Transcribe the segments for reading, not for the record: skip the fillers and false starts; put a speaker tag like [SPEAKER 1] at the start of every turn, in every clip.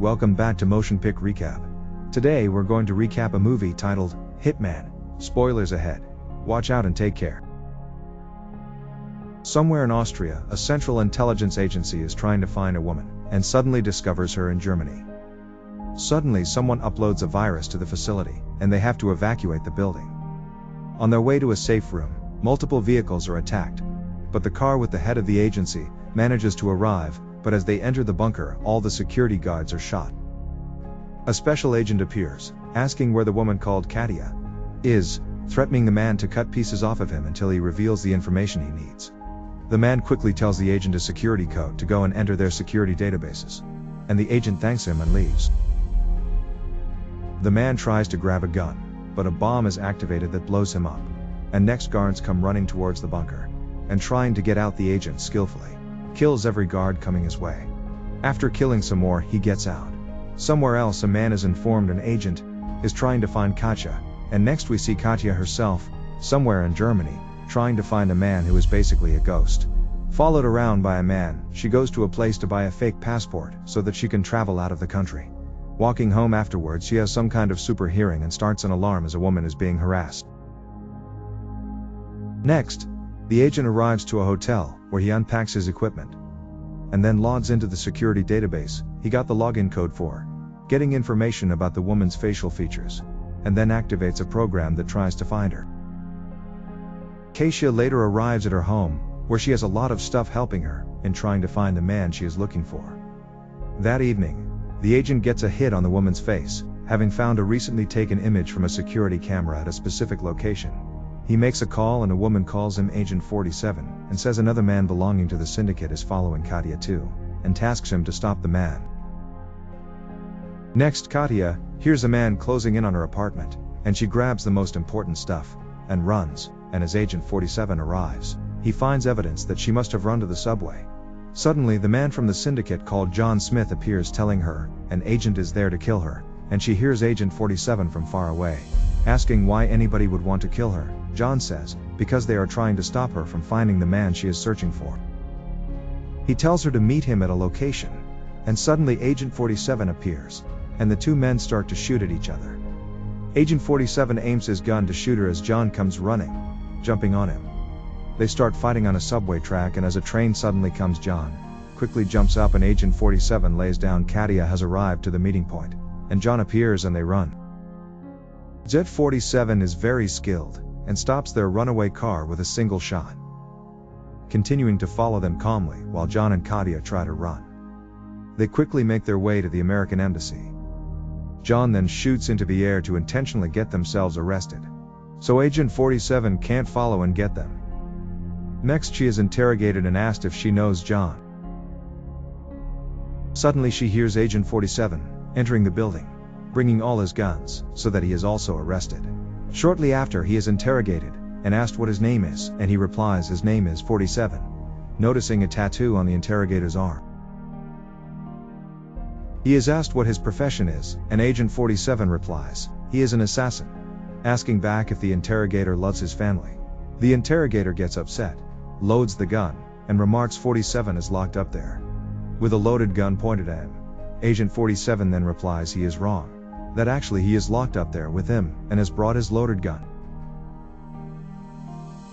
[SPEAKER 1] welcome back to MotionPic Recap. Today we're going to recap a movie titled Hitman. Spoilers ahead. Watch out and take care. Somewhere in Austria, a central intelligence agency is trying to find a woman, and suddenly discovers her in Germany. Suddenly someone uploads a virus to the facility, and they have to evacuate the building. On their way to a safe room, multiple vehicles are attacked, but the car with the head of the agency manages to arrive, but as they enter the bunker, all the security guards are shot. A special agent appears, asking where the woman called Katia is, threatening the man to cut pieces off of him until he reveals the information he needs. The man quickly tells the agent a security code to go and enter their security databases, and the agent thanks him and leaves. The man tries to grab a gun, but a bomb is activated that blows him up, and next guards come running towards the bunker, and trying to get out, the agent skillfully kills every guard coming his way. After killing some more, he gets out. Somewhere else, a man is informed an agent is trying to find Katia, and next we see Katia herself, somewhere in Germany, trying to find a man who is basically a ghost. Followed around by a man, she goes to a place to buy a fake passport so that she can travel out of the country. Walking home afterwards, she has some kind of super hearing and starts an alarm as a woman is being harassed. Next, the agent arrives to a hotel, where he unpacks his equipment, and then logs into the security database he got the login code for, getting information about the woman's facial features, and then activates a program that tries to find her. Katia later arrives at her home, where she has a lot of stuff helping her in trying to find the man she is looking for. That evening, the agent gets a hit on the woman's face, having found a recently taken image from a security camera at a specific location. He makes a call and a woman calls him Agent 47, and says another man belonging to the syndicate is following Katia too, and tasks him to stop the man. Next, Katia hears a man closing in on her apartment, and she grabs the most important stuff, and runs, and as Agent 47 arrives, he finds evidence that she must have run to the subway. Suddenly, the man from the syndicate called John Smith appears, telling her an agent is there to kill her, and she hears Agent 47 from far away, asking why anybody would want to kill her. John says, because they are trying to stop her from finding the man she is searching for. He tells her to meet him at a location, and suddenly Agent 47 appears, and the two men start to shoot at each other. Agent 47 aims his gun to shoot her as John comes running, jumping on him. They start fighting on a subway track, and as a train suddenly comes, John quickly jumps up and Agent 47 lays down. Katia has arrived to the meeting point, and John appears and they run. Jet 47 is very skilled, and stops their runaway car with a single shot, continuing to follow them calmly while John and Katia try to run. They quickly make their way to the American embassy. John then shoots into the air to intentionally get themselves arrested, so Agent 47 can't follow and get them. Next, she is interrogated and asked if she knows John. Suddenly she hears Agent 47 entering the building, bringing all his guns, so that he is also arrested. Shortly after, he is interrogated and asked what his name is, and he replies his name is 47, noticing a tattoo on the interrogator's arm. He is asked what his profession is, and Agent 47 replies he is an assassin, asking back if the interrogator loves his family. The interrogator gets upset, loads the gun, and remarks 47 is locked up there, with a loaded gun pointed at him. Agent 47 then replies he is wrong, that actually he is locked up there with him, and has brought his loaded gun.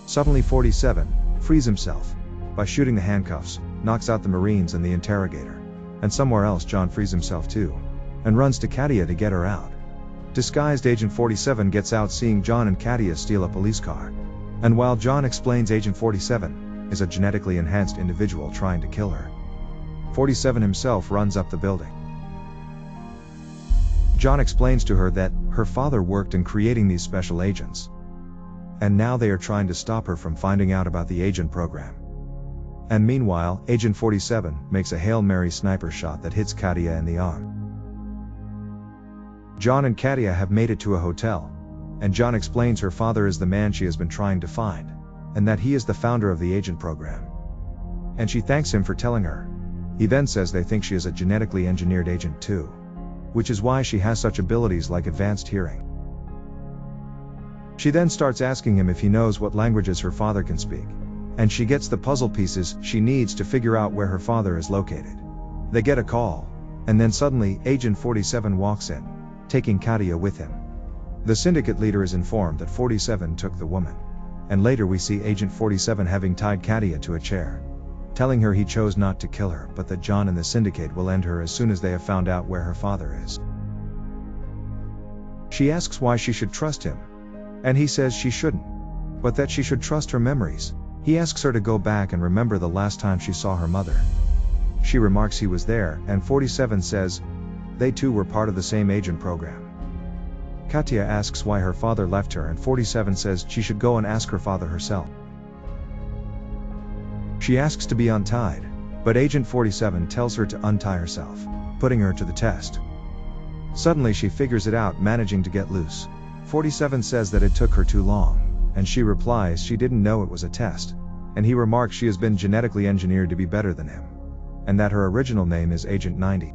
[SPEAKER 1] Suddenly 47 frees himself by shooting the handcuffs, knocks out the Marines and the interrogator, and somewhere else John frees himself too, and runs to Katia to get her out. Disguised Agent 47 gets out, seeing John and Katia steal a police car, and while John explains Agent 47 is a genetically enhanced individual trying to kill her, 47 himself runs up the building. John explains to her that her father worked in creating these special agents, and now they are trying to stop her from finding out about the agent program. And meanwhile, Agent 47 makes a Hail Mary sniper shot that hits Katia in the arm. John and Katia have made it to a hotel, and John explains her father is the man she has been trying to find, and that he is the founder of the agent program. And she thanks him for telling her. He then says they think she is a genetically engineered agent too, which is why she has such abilities like advanced hearing. She then starts asking him if he knows what languages her father can speak, and she gets the puzzle pieces she needs to figure out where her father is located. They get a call, And then suddenly, Agent 47 walks in, taking Katia with him. The syndicate leader is informed that 47 took the woman. And later we see Agent 47 having tied Katia to a chair, telling her he chose not to kill her but that John and the syndicate will end her as soon as they have found out where her father is. She asks why she should trust him. And he says she shouldn't, but that she should trust her memories. He asks her to go back and remember the last time she saw her mother. She remarks he was there, and 47 says they too were part of the same agent program. Katia asks why her father left her, and 47 says she should go and ask her father herself. She asks to be untied, but Agent 47 tells her to untie herself, putting her to the test. Suddenly she figures it out, managing to get loose. 47 says that it took her too long, and she replies she didn't know it was a test, and he remarks she has been genetically engineered to be better than him, and that her original name is Agent 90.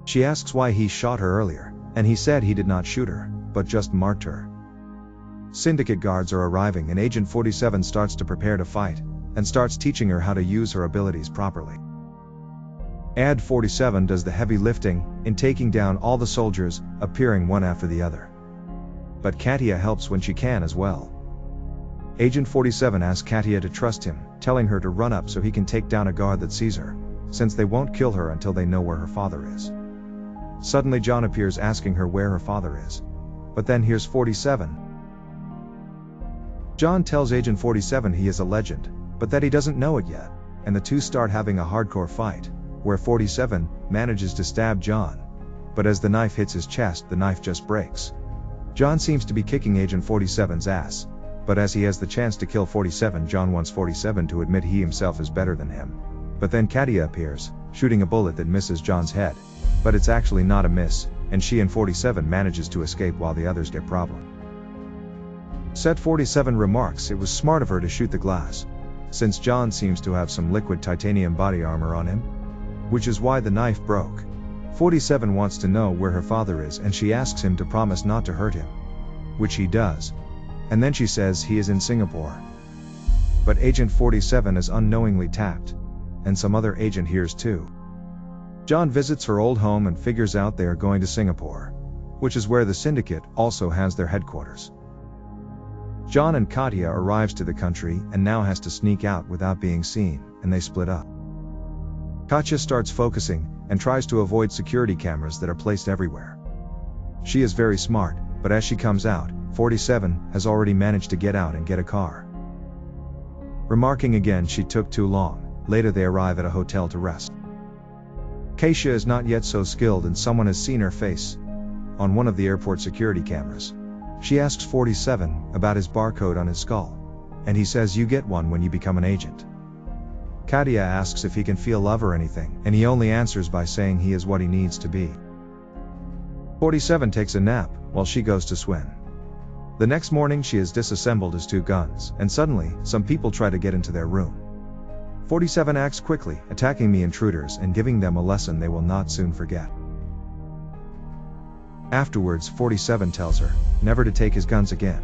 [SPEAKER 1] She asks why he shot her earlier, and he said he did not shoot her, but just marked her. Syndicate guards are arriving, and Agent 47 starts to prepare to fight, and starts teaching her how to use her abilities properly. Ad 47 does the heavy lifting, in taking down all the soldiers, appearing one after the other. But Katia helps when she can as well. Agent 47 asks Katia to trust him, telling her to run up so he can take down a guard that sees her, since they won't kill her until they know where her father is. Suddenly John appears asking her where her father is. But then here's 47. John tells Agent 47 he is a legend, but that he doesn't know it yet, and the two start having a hardcore fight, where 47 manages to stab John. But as the knife hits his chest, the knife just breaks. John seems to be kicking Agent 47's ass, but as he has the chance to kill 47, John wants 47 to admit he himself is better than him. But then Katia appears, shooting a bullet that misses John's head. But it's actually not a miss, and she and 47 manages to escape while the others get problem. Set 47 remarks it was smart of her to shoot the glass, since John seems to have some liquid titanium body armor on him, which is why the knife broke. 47 wants to know where her father is, and she asks him to promise not to hurt him, which he does, and then she says he is in Singapore. But Agent 47 is unknowingly tapped, and some other agent hears too. John visits her old home and figures out they are going to Singapore, which is where the syndicate also has their headquarters. John and Katia arrives to the country and now has to sneak out without being seen, and they split up. Katia starts focusing, and tries to avoid security cameras that are placed everywhere. She is very smart, but as she comes out, 47 has already managed to get out and get a car. Remarking again she took too long, later they arrive at a hotel to rest. Katia is not yet so skilled, and someone has seen her face on one of the airport security cameras. She asks 47 about his barcode on his skull, and he says you get one when you become an agent. Katia asks if he can feel love or anything, and he only answers by saying he is what he needs to be. 47 takes a nap, while she goes to swim. The next morning she has disassembled his two guns, and suddenly, some people try to get into their room. 47 acts quickly, attacking the intruders and giving them a lesson they will not soon forget. Afterwards 47 tells her never to take his guns again,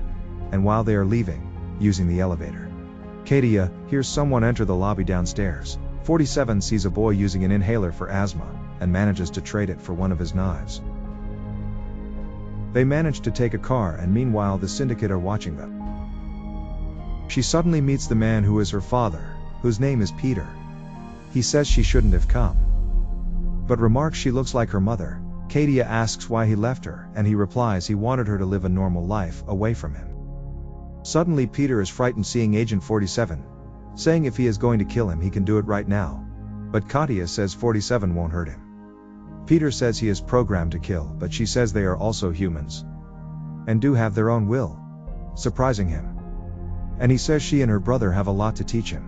[SPEAKER 1] and while they are leaving, using the elevator, Katia hears someone enter the lobby downstairs. 47 sees a boy using an inhaler for asthma, and manages to trade it for one of his knives. They manage to take a car, and meanwhile the syndicate are watching them. She suddenly meets the man who is her father, whose name is Peter. He says she shouldn't have come, but remarks she looks like her mother. Katia asks why he left her, and he replies he wanted her to live a normal life away from him. Suddenly Peter is frightened seeing Agent 47, saying if he is going to kill him he can do it right now, but Katia says 47 won't hurt him. Peter says he is programmed to kill, but she says they are also humans, and do have their own will, surprising him. And he says she and her brother have a lot to teach him.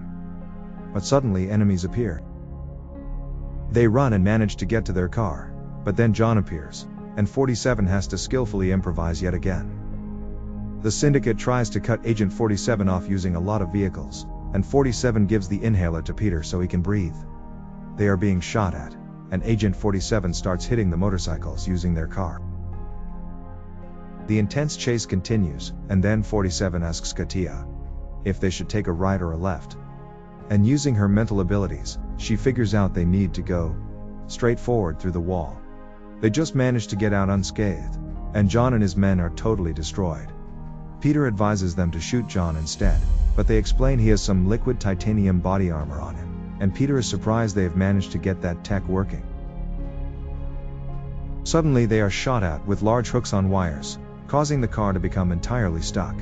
[SPEAKER 1] But suddenly enemies appear. They run and manage to get to their car, but then John appears, and 47 has to skillfully improvise yet again. The syndicate tries to cut Agent 47 off using a lot of vehicles, and 47 gives the inhaler to Peter so he can breathe. They are being shot at, and Agent 47 starts hitting the motorcycles using their car. The intense chase continues, and then 47 asks Katia if they should take a right or a left. And using her mental abilities, she figures out they need to go straight forward through the wall. They just manage to get out unscathed, and John and his men are totally destroyed. Peter advises them to shoot John instead, but they explain he has some liquid titanium body armor on him, and Peter is surprised they have managed to get that tech working. Suddenly they are shot at with large hooks on wires, causing the car to become entirely stuck.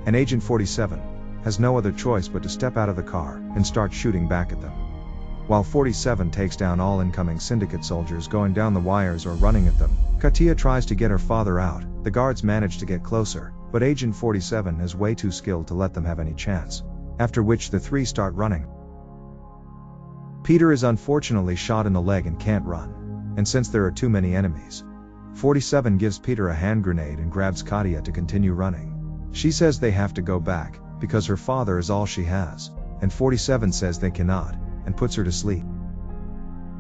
[SPEAKER 1] And Agent 47 has no other choice but to step out of the car and start shooting back at them. While 47 takes down all incoming syndicate soldiers going down the wires or running at them, Katia tries to get her father out. The guards manage to get closer, but Agent 47 is way too skilled to let them have any chance, after which the three start running. Peter is unfortunately shot in the leg and can't run, and since there are too many enemies, 47 gives Peter a hand grenade and grabs Katia to continue running. She says they have to go back, because her father is all she has, and 47 says they cannot, and puts her to sleep.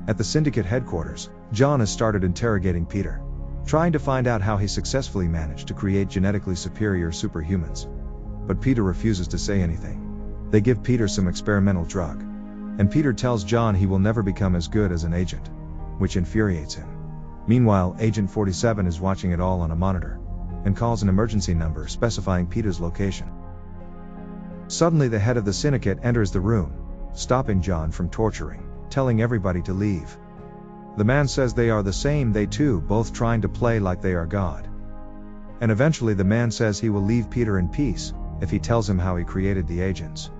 [SPEAKER 1] At the syndicate headquarters, John has started interrogating Peter, trying to find out how he successfully managed to create genetically superior superhumans. But Peter refuses to say anything. They give Peter some experimental drug, and Peter tells John he will never become as good as an agent, which infuriates him. Meanwhile, Agent 47 is watching it all on a monitor, and calls an emergency number specifying Peter's location. Suddenly the head of the syndicate enters the room, stopping John from torturing, telling everybody to leave. The man says they are the same, they too both trying to play like they are God. And eventually the man says he will leave Peter in peace, if he tells him how he created the agents.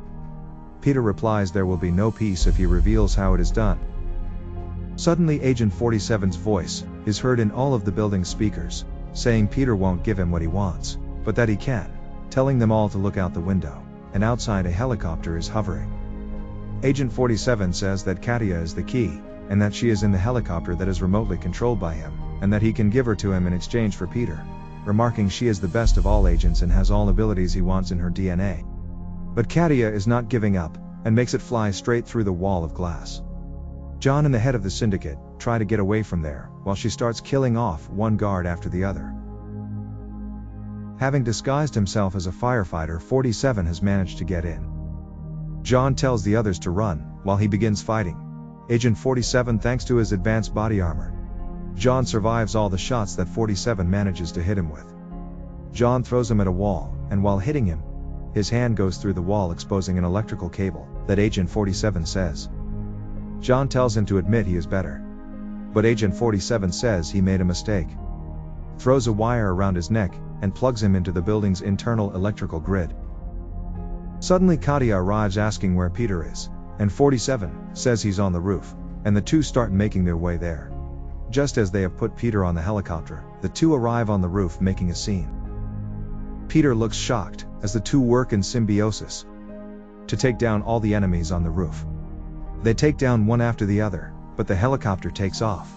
[SPEAKER 1] Peter replies there will be no peace if he reveals how it is done. Suddenly Agent 47's voice is heard in all of the building's speakers, saying Peter won't give him what he wants, but that he can, telling them all to look out the window, and outside a helicopter is hovering. Agent 47 says that Katia is the key, and that she is in the helicopter that is remotely controlled by him, and that he can give her to him in exchange for Peter, remarking she is the best of all agents and has all abilities he wants in her DNA. But Katia is not giving up, and makes it fly straight through the wall of glass. John and the head of the syndicate try to get away from there, while she starts killing off one guard after the other. Having disguised himself as a firefighter, 47 has managed to get in. John tells the others to run, while he begins fighting Agent 47 thanks to his advanced body armor. John survives all the shots that 47 manages to hit him with. John throws him at a wall, and while hitting him, his hand goes through the wall exposing an electrical cable that Agent 47 says. John tells him to admit he is better. But Agent 47 says he made a mistake, throws a wire around his neck, and plugs him into the building's internal electrical grid. Suddenly Katia arrives asking where Peter is, and 47 says he's on the roof, and the two start making their way there. Just as they have put Peter on the helicopter, the two arrive on the roof making a scene. Peter looks shocked, as the two work in symbiosis to take down all the enemies on the roof. They take down one after the other, but the helicopter takes off.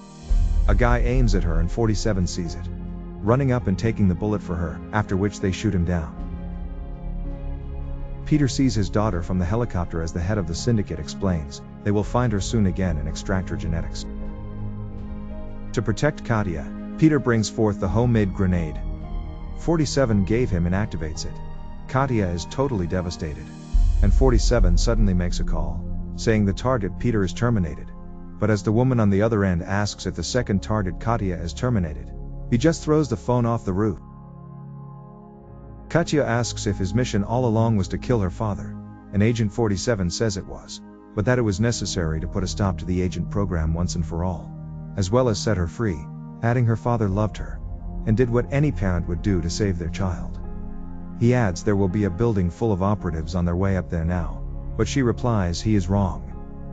[SPEAKER 1] A guy aims at her and 47 sees it, running up and taking the bullet for her, after which they shoot him down. Peter sees his daughter from the helicopter as the head of the syndicate explains they will find her soon again and extract her genetics. To protect Katia, Peter brings forth the homemade grenade 47 gave him and activates it. Katia is totally devastated, and 47 suddenly makes a call, saying the target Peter is terminated. But as the woman on the other end asks if the second target Katia is terminated, he just throws the phone off the roof. Katia asks if his mission all along was to kill her father, and Agent 47 says it was, but that it was necessary to put a stop to the agent program once and for all, as well as set her free, adding her father loved her, and did what any parent would do to save their child. He adds there will be a building full of operatives on their way up there now, but she replies he is wrong.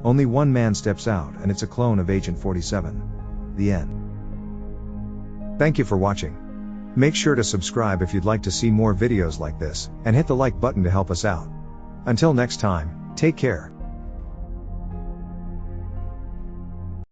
[SPEAKER 1] Only one man steps out and it's a clone of Agent 47. The end. Thank you for watching. Make sure to subscribe if you'd like to see more videos like this, and hit the like button to help us out. Until next time, take care.